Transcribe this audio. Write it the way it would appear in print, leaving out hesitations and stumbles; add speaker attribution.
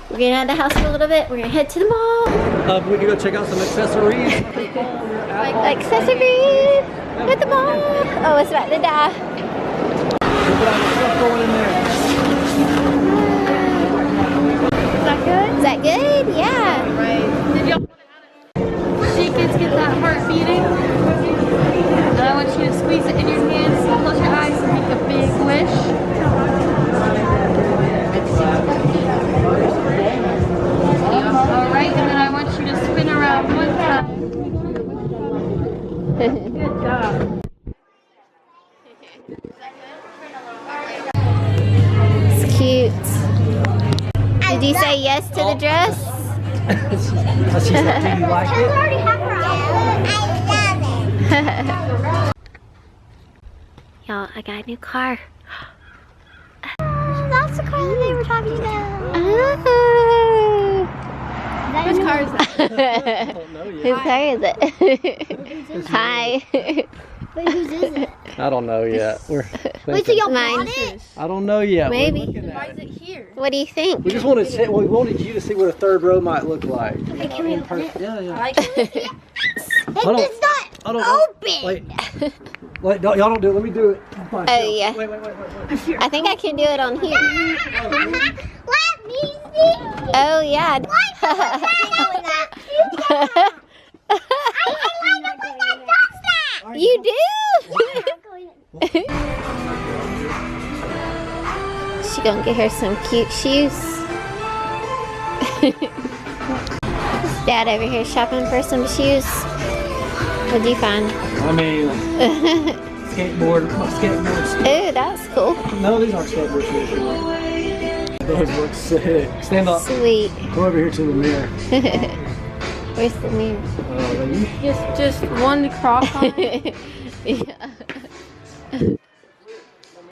Speaker 1: We're getting out of the house for a little bit. We're gonna head to the mall.
Speaker 2: We can go check out some accessories.
Speaker 1: Accessories at the mall. Oh, it's about to die.
Speaker 2: Going in there.
Speaker 1: Is that good? Is that good? Yeah.
Speaker 3: Right. Did y'all see kids get that heart beating? And I want you to squeeze it in your hands, close your eyes, and make a big wish. Alright, and then I want you to spin around one time. Good job.
Speaker 1: It's cute. Did you say yes to the dress?
Speaker 2: She's like, do you like it?
Speaker 4: already have her outfit. I love it.
Speaker 1: Y'all, I got a new car.
Speaker 4: That's the car that they were talking about.
Speaker 3: Whose car is that?
Speaker 2: I don't know yet.
Speaker 1: Whose car is it? Hi.
Speaker 4: Wait, whose is it?
Speaker 2: I don't know yet. We're
Speaker 4: Wait, so y'all
Speaker 1: Mine.
Speaker 4: bought it?
Speaker 2: I don't know yet.
Speaker 1: Maybe.
Speaker 2: We're looking
Speaker 3: Why
Speaker 2: at
Speaker 3: is
Speaker 2: it.
Speaker 3: it here?
Speaker 1: What do you think?
Speaker 2: We just wanted to. Well, we wanted you to see what a third row might look like.
Speaker 4: Okay, can we open it?
Speaker 2: Yeah, yeah.
Speaker 3: I like it.
Speaker 4: It's not open.
Speaker 2: Wait, y'all don't do it. Let me do it. Fine,
Speaker 1: Oh,
Speaker 2: chill.
Speaker 1: yeah.
Speaker 2: Wait.
Speaker 1: I think I can do it on here.
Speaker 4: Let me see.
Speaker 1: Oh, yeah.
Speaker 4: I like when that does that.
Speaker 1: You do? She gonna get her some cute shoes. Dad over here shopping for some shoes. What'd you find?
Speaker 2: I mean, skateboard.
Speaker 1: Oh, that's cool.
Speaker 2: No, these aren't skateboard shoes. Those look sick. Stand up.
Speaker 1: Sweet.
Speaker 2: Go over here to the mirror.
Speaker 1: Where's the mirror?
Speaker 2: You
Speaker 3: Just one to cross on.
Speaker 1: Yeah.